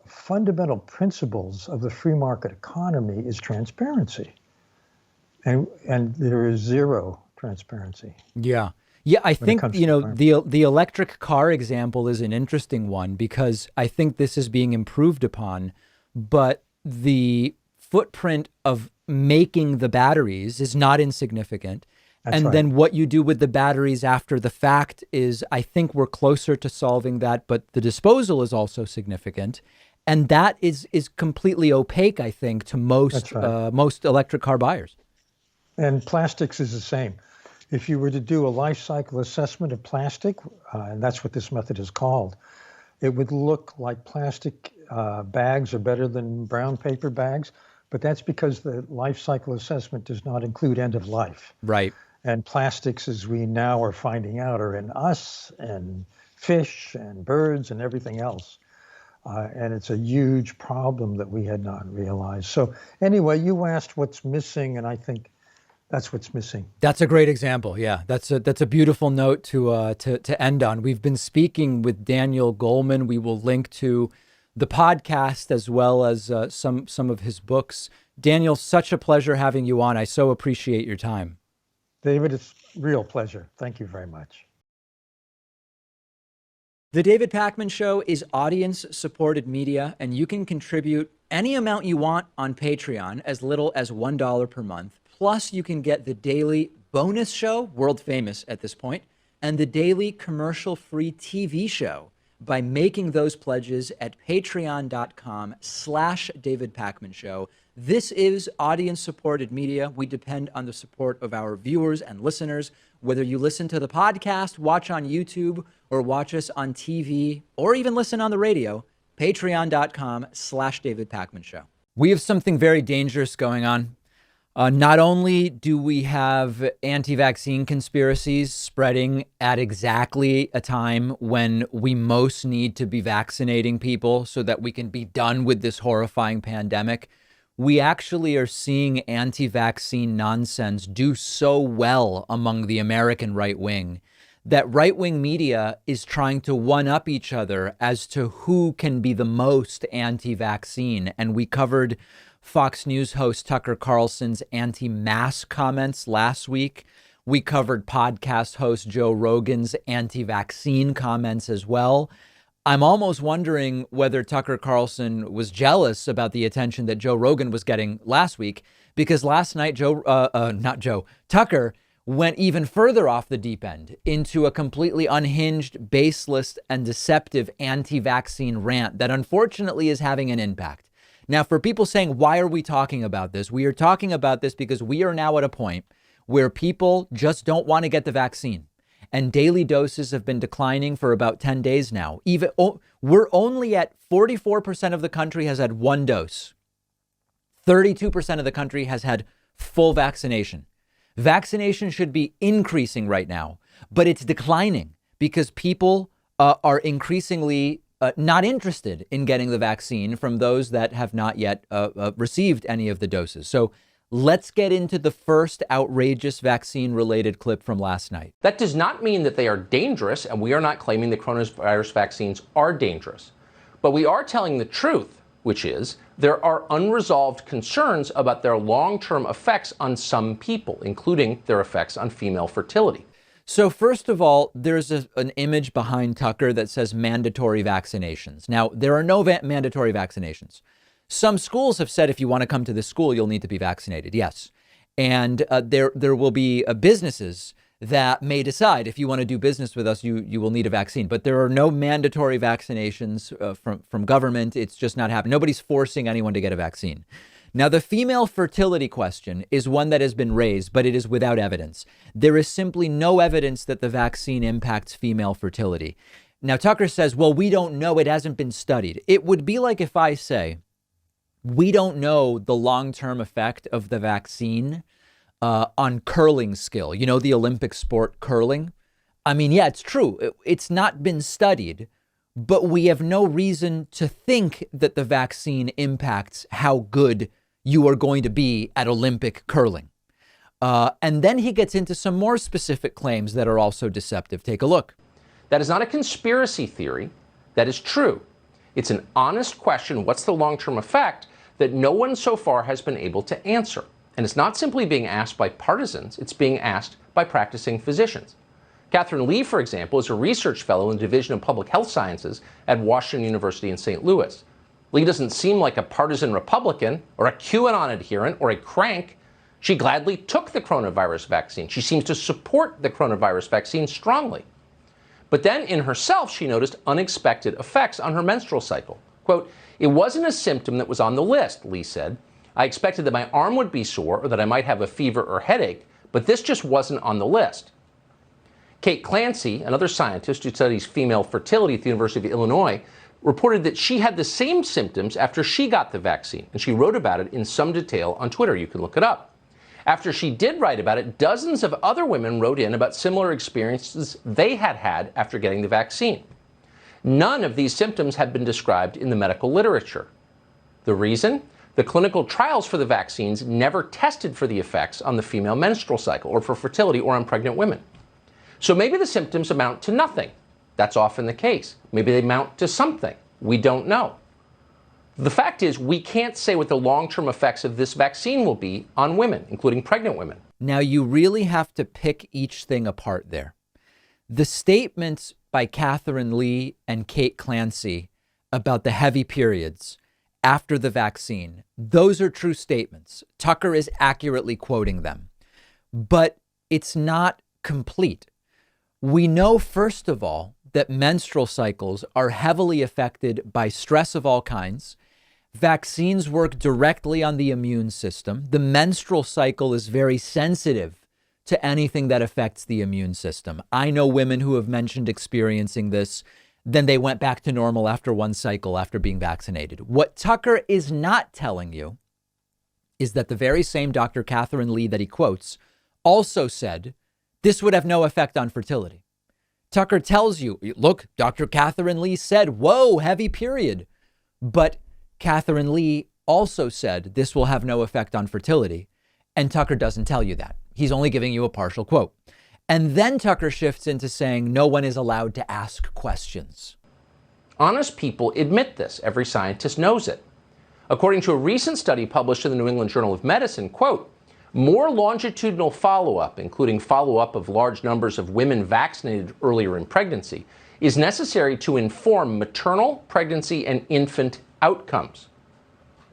fundamental principles of the free market economy is transparency. And there is zero transparency. Yeah. I think, the electric car example is an interesting one because I think this is being improved upon, but the footprint of making the batteries is not insignificant. That's right. Then what you do with the batteries after the fact is, I think we're closer to solving that, but the disposal is also significant. And that is completely opaque, I think, to most electric car buyers. And plastics is the same. If you were to do a life cycle assessment of plastic, and that's what this method is called, it would look like plastic bags are better than brown paper bags, but that's because the life cycle assessment does not include end of life. Right. And plastics, as we now are finding out, are in us and fish and birds and everything else. And it's a huge problem that we had not realized. So anyway, you asked what's missing, and I think that's what's missing. That's a great example. Yeah, that's a beautiful note to end on. We've been speaking with Daniel Goleman. We will link to the podcast as well as some of his books. Daniel, such a pleasure having you on. I so appreciate your time. David, it's a real pleasure. Thank you very much. The David Pakman Show is audience-supported media, and you can contribute any amount you want on Patreon, as little as $1 per month. Plus, you can get the daily bonus show, world famous at this point, and the daily commercial-free TV show by making those pledges at patreon.com/David Pakman Show. This is audience-supported media. We depend on the support of our viewers and listeners. Whether you listen to the podcast, watch on YouTube, or watch us on TV, or even listen on the radio, patreon.com/David Pakman Show. We have something very dangerous going on. Not only do we have anti-vaccine conspiracies spreading at exactly a time when we most need to be vaccinating people so that we can be done with this horrifying pandemic, we actually are seeing anti-vaccine nonsense do so well among the American right wing that right-wing media is trying to one-up each other as to who can be the most anti-vaccine. And we covered Fox News host Tucker Carlson's anti-mask comments last week. We covered podcast host Joe Rogan's anti-vaccine comments as well. I'm almost wondering whether Tucker Carlson was jealous about the attention that Joe Rogan was getting last week, because last night Tucker went even further off the deep end into a completely unhinged, baseless, and deceptive anti-vaccine rant that unfortunately is having an impact. Now, for people saying, why are we talking about this? We are talking about this because we are now at a point where people just don't want to get the vaccine. And daily doses have been declining for about 10 days now. We're only at 44% of the country has had one dose. 32% of the country has had full vaccination. Vaccination should be increasing right now, but it's declining because people are increasingly not interested in getting the vaccine from those that have not yet received any of the doses. So let's get into the first outrageous vaccine-related clip from last night. That does not mean that they are dangerous, and we are not claiming the coronavirus vaccines are dangerous. But we are telling the truth, which is there are unresolved concerns about their long-term effects on some people, including their effects on female fertility. So first of all, there's an image behind Tucker that says mandatory vaccinations. Now, there are no mandatory vaccinations. Some schools have said if you want to come to this school, you'll need to be vaccinated. Yes. And there will be businesses that may decide if you want to do business with us, you will need a vaccine. But there are no mandatory vaccinations from government. It's just not happening. Nobody's forcing anyone to get a vaccine. Now, the female fertility question is one that has been raised, but it is without evidence. There is simply no evidence that the vaccine impacts female fertility. Now, Tucker says, well, we don't know. It hasn't been studied. It would be like if I say, we don't know the long-term effect of the vaccine on curling skill. You know, the Olympic sport curling. I mean, yeah, it's true. It's not been studied, but we have no reason to think that the vaccine impacts how good you are going to be at Olympic curling. And then he gets into some more specific claims that are also deceptive. Take a look. That is not a conspiracy theory. That is true. It's an honest question. What's the long-term effect that no one so far has been able to answer? And it's not simply being asked by partisans. It's being asked by practicing physicians. Catherine Lee, for example, is a research fellow in the Division of Public Health Sciences at Washington University in St. Louis. Lee doesn't seem like a partisan Republican or a QAnon adherent or a crank. She gladly took the coronavirus vaccine. She seems to support the coronavirus vaccine strongly. But then in herself, she noticed unexpected effects on her menstrual cycle. Quote, "It wasn't a symptom that was on the list," Lee said. "I expected that my arm would be sore or that I might have a fever or headache, but this just wasn't on the list." Kate Clancy, another scientist who studies female fertility at the University of Illinois, reported that she had the same symptoms after she got the vaccine, and she wrote about it in some detail on Twitter. You can look it up. After she did write about it, dozens of other women wrote in about similar experiences they had had after getting the vaccine. None of these symptoms had been described in the medical literature. The reason? The clinical trials for the vaccines never tested for the effects on the female menstrual cycle or for fertility or on pregnant women. So maybe the symptoms amount to nothing. That's often the case. Maybe they amount to something. We don't know. The fact is, we can't say what the long-term effects of this vaccine will be on women, including pregnant women. Now, you really have to pick each thing apart there. The statements by Catherine Lee and Kate Clancy about the heavy periods after the vaccine, those are true statements. Tucker is accurately quoting them. But it's not complete. We know, first of all, that menstrual cycles are heavily affected by stress of all kinds. Vaccines work directly on the immune system. The menstrual cycle is very sensitive to anything that affects the immune system. I know women who have mentioned experiencing this. Then they went back to normal after one cycle after being vaccinated. What Tucker is not telling you is that the very same Dr. Catherine Lee that he quotes also said this would have no effect on fertility. Tucker tells you, look, Dr. Catherine Lee said, whoa, heavy period. But Catherine Lee also said this will have no effect on fertility. And Tucker doesn't tell you that. He's only giving you a partial quote. And then Tucker shifts into saying no one is allowed to ask questions. Honest people admit this. Every scientist knows it. According to a recent study published in the New England Journal of Medicine, quote, more longitudinal follow-up, including follow-up of large numbers of women vaccinated earlier in pregnancy, is necessary to inform maternal, pregnancy, and infant outcomes.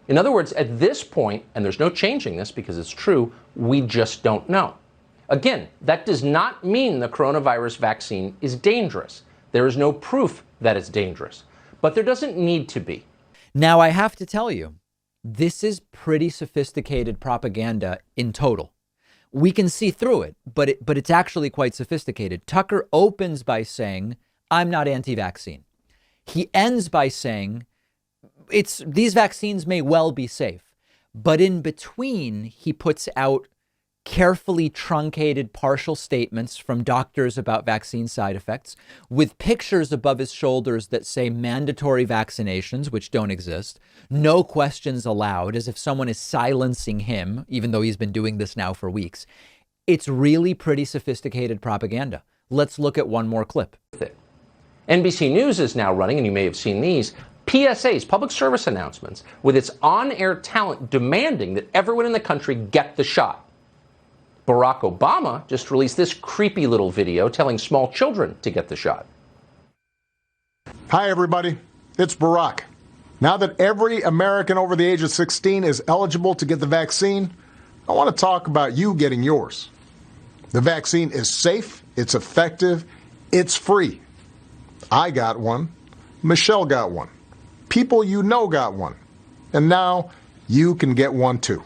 In other words, at this point, and there's no changing this because it's true, we just don't know. Again, that does not mean the coronavirus vaccine is dangerous. There is no proof that it's dangerous, but there doesn't need to be. Now, I have to tell you, this is pretty sophisticated propaganda in total. We can see through it, but it's actually quite sophisticated. Tucker opens by saying, I'm not anti-vaccine. He ends by saying, these vaccines may well be safe. But in between, he puts out carefully truncated partial statements from doctors about vaccine side effects with pictures above his shoulders that say mandatory vaccinations, which don't exist, no questions allowed, as if someone is silencing him, even though he's been doing this now for weeks. It's really pretty sophisticated propaganda. Let's look at one more clip. NBC News is now running, and you may have seen these, PSAs, public service announcements, with its on-air talent demanding that everyone in the country get the shot. Barack Obama just released this creepy little video telling small children to get the shot. Hi, everybody. It's Barack. Now that every American over the age of 16 is eligible to get the vaccine, I want to talk about you getting yours. The vaccine is safe, it's effective, it's free. I got one. Michelle got one. People you know got one. And now you can get one too.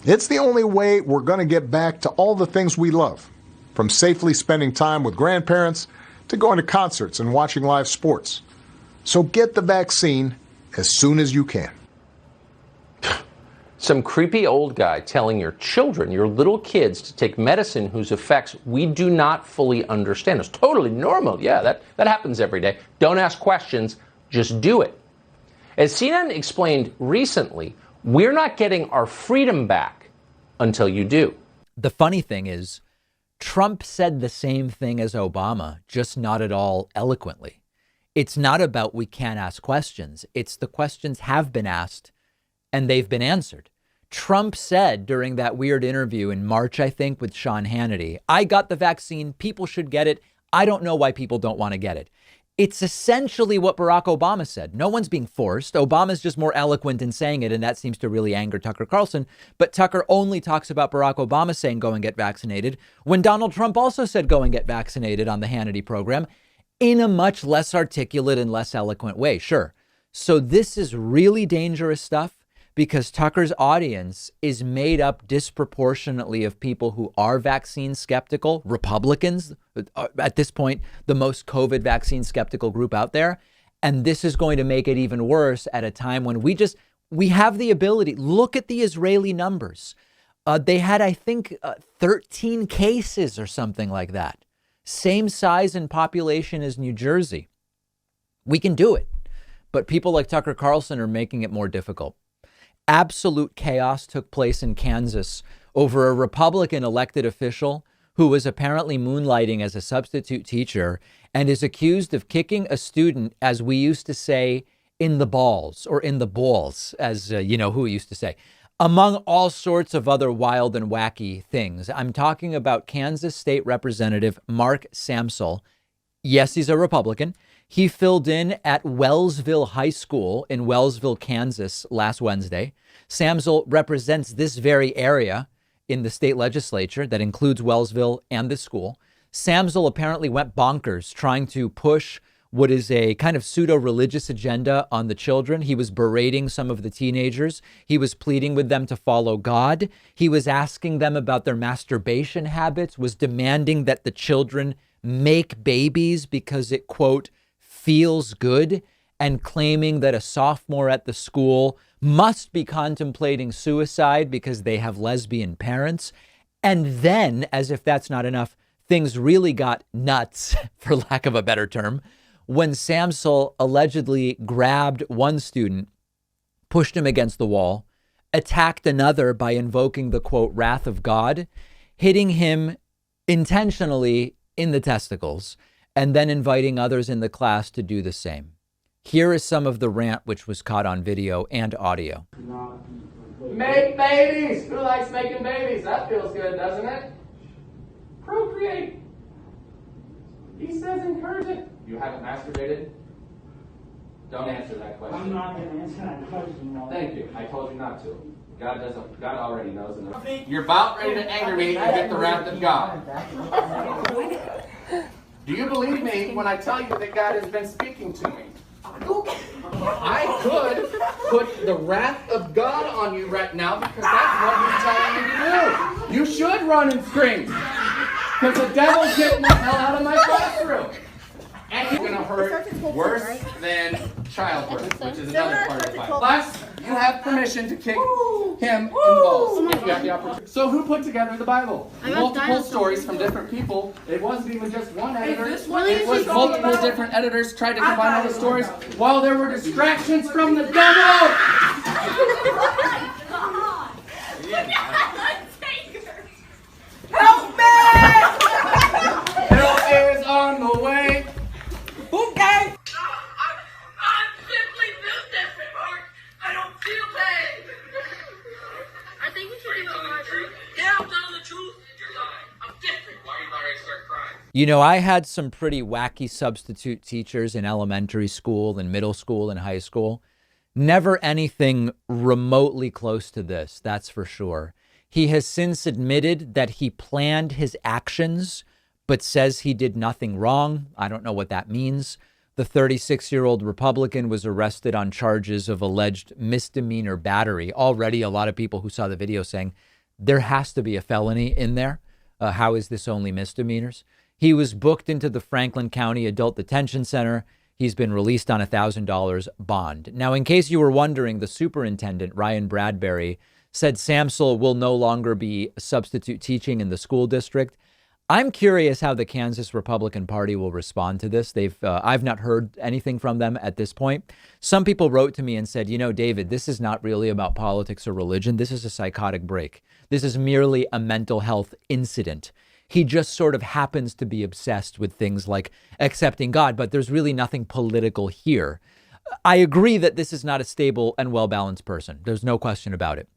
It's the only way we're going to get back to all the things we love, from safely spending time with grandparents to going to concerts and watching live sports. So get the vaccine as soon as you can. Some creepy old guy telling your children, your little kids, to take medicine whose effects we do not fully understand. It's totally normal. Yeah, that happens every day. Don't ask questions, just do it. As CNN explained recently, we're not getting our freedom back until you do. The funny thing is, Trump said the same thing as Obama, just not at all eloquently. It's not about we can't ask questions. It's the questions have been asked and they've been answered. Trump said during that weird interview in March, I think, with Sean Hannity, I got the vaccine. People should get it. I don't know why people don't want to get it. It's essentially what Barack Obama said. No one's being forced. Obama's just more eloquent in saying it, and that seems to really anger Tucker Carlson. But Tucker only talks about Barack Obama saying go and get vaccinated when Donald Trump also said go and get vaccinated on the Hannity program in a much less articulate and less eloquent way. Sure. So this is really dangerous stuff because Tucker's audience is made up disproportionately of people who are vaccine skeptical, Republicans, at this point, the most COVID vaccine skeptical group out there. And this is going to make it even worse at a time when we have the ability. Look at the Israeli numbers. They had, I think, 13 cases or something like that. Same size and population as New Jersey. We can do it. But people like Tucker Carlson are making it more difficult. Absolute chaos took place in Kansas over a Republican elected official who was apparently moonlighting as a substitute teacher and is accused of kicking a student, as we used to say, in the balls, or in the balls, as you know who we used to say, among all sorts of other wild and wacky things. I'm talking about Kansas State Representative Mark Samsel. Yes, he's a Republican. He filled in at Wellsville High School in Wellsville, Kansas last Wednesday. Samsel represents this very area in the state legislature that includes Wellsville and the school. Samsel apparently went bonkers trying to push what is a kind of pseudo-religious agenda on the children. He was berating some of the teenagers. He was pleading with them to follow God. He was asking them about their masturbation habits, was demanding that the children make babies because it, quote, feels good, and claiming that a sophomore at the school must be contemplating suicide because they have lesbian parents. And then, as if that's not enough, things really got nuts, for lack of a better term, when Samsel allegedly grabbed one student, pushed him against the wall, attacked another by invoking the, quote, wrath of God, hitting him intentionally in the testicles, and then inviting others in the class to do the same. Here is some of the rant which was caught on video and audio. Make babies! Who likes making babies? That feels good, doesn't it? Procreate. He says encourage it. You haven't masturbated? Don't answer that question. I'm not going to answer that question. No. Thank you. I told you not to. God doesn't. God already knows. You're about ready to anger me and get the wrath of God. Do you believe me when I tell you that God has been speaking to me? I could put the wrath of God on you right now because that's what he's telling me to do. You should run and scream because the devil's getting the hell out of my classroom. And he's gonna hurt worse than childbirth, which is another part of the Bible. Plus, you have permission to kick him in the balls if you have the opportunity. So who put together the Bible? Multiple stories from different people. It wasn't even just one editor. It was multiple different editors tried to combine all the stories while there were distractions from the devil. Help me! Help is on the way. Okay. I'm simply built different, Mark. I don't feel pain. I think we should do it harder. Yeah, I'm telling the truth. You're lying. I'm different. Why are you already start crying? You know, I had some pretty wacky substitute teachers in elementary school and middle school and high school. Never anything remotely close to this, that's for sure. He has since admitted that he planned his actions, but says he did nothing wrong. I don't know what that means. The 36-year-old Republican was arrested on charges of alleged misdemeanor battery. Already a lot of people who saw the video saying there has to be a felony in there. How is this only misdemeanors? He was booked into the Franklin County Adult Detention Center. He's been released on $1,000 bond. Now, in case you were wondering, the superintendent, Ryan Bradbury, said Samsel will no longer be substitute teaching in the school district. I'm curious how the Kansas Republican Party will respond to this. I've not heard anything from them at this point. Some people wrote to me and said, you know, David, this is not really about politics or religion. This is a psychotic break. This is merely a mental health incident. He just sort of happens to be obsessed with things like accepting God, but there's really nothing political here. I agree that this is not a stable and well-balanced person. There's no question about it.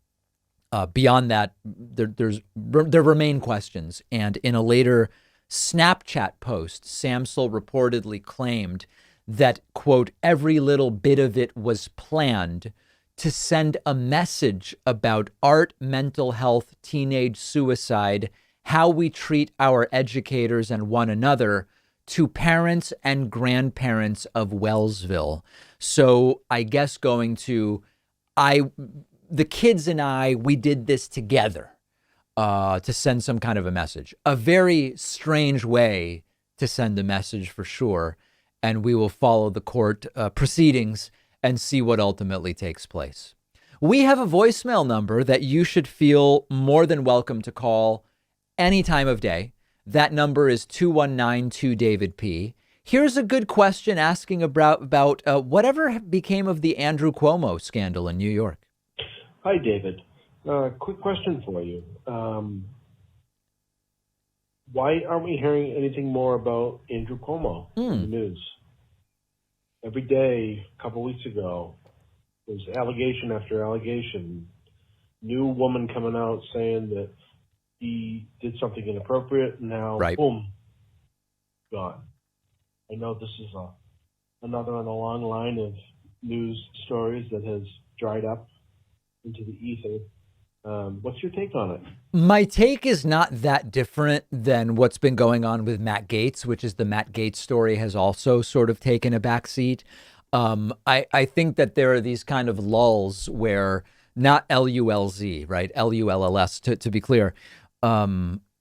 Beyond that, there remain questions. And in a later Snapchat post, Samsel reportedly claimed that, quote, every little bit of it was planned to send a message about art, mental health, teenage suicide, how we treat our educators and one another to parents and grandparents of Wellsville. So I guess the kids and I, we did this together to send some kind of a message. A very strange way to send a message for sure. And we will follow the court proceedings and see what ultimately takes place. We have a voicemail number that you should feel more than welcome to call any time of day. That number is 2192-DAVID-P. Here's a good question asking about whatever became of the Andrew Cuomo scandal in New York. Hi, David. Quick question for you. Why aren't we hearing anything more about Andrew Cuomo in the news? Every day, a couple weeks ago, there's allegation after allegation. New woman coming out saying that he did something inappropriate. Now, boom, gone. I know this is another on a long line of news stories that has dried up into the ether. What's your take on it? My take is not that different than what's been going on with Matt Gaetz, which is the Matt Gaetz story has also sort of taken a backseat. I think that there are these kind of lulls where, not LULZ, right? LULLS, to be clear.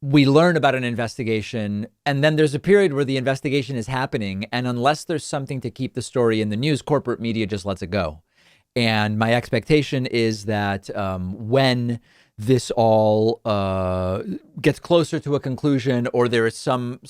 We learn about an investigation, and then there's a period where the investigation is happening, and unless there's something to keep the story in the news, corporate media just lets it go. And my expectation is that when this all gets closer to a conclusion, or there is some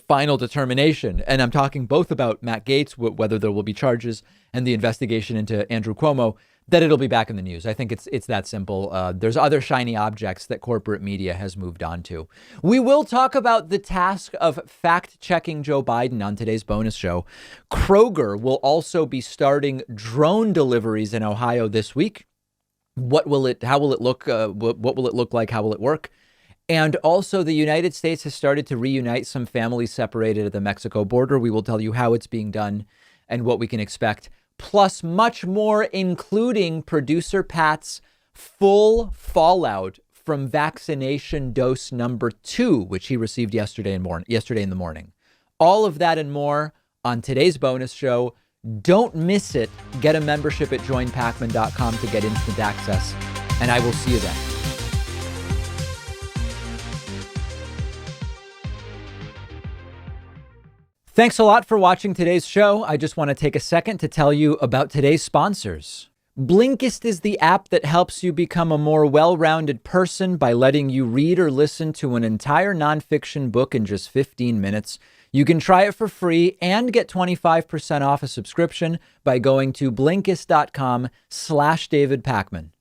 final determination, and I'm talking both about Matt Gaetz, whether there will be charges, and the investigation into Andrew Cuomo, that it'll be back in the news. I think it's that simple. There's other shiny objects that corporate media has moved on to. We will talk about the task of fact-checking Joe Biden on today's bonus show. Kroger will also be starting drone deliveries in Ohio this week. How will it look? What will it look like? How will it work? And also, the United States has started to reunite some families separated at the Mexico border. We will tell you how it's being done and what we can expect. Plus much more, including producer Pat's full fallout from vaccination dose number 2, which he received yesterday in the morning. All of that and more on today's bonus show. Don't miss it. Get a membership at joinpakman.com to get instant access. And I will see you then. Thanks a lot for watching today's show. I just want to take a second to tell you about today's sponsors. Blinkist is the app that helps you become a more well-rounded person by letting you read or listen to an entire nonfiction book in just 15 minutes. You can try it for free and get 25% off a subscription by going to Blinkist.com/David Pakman.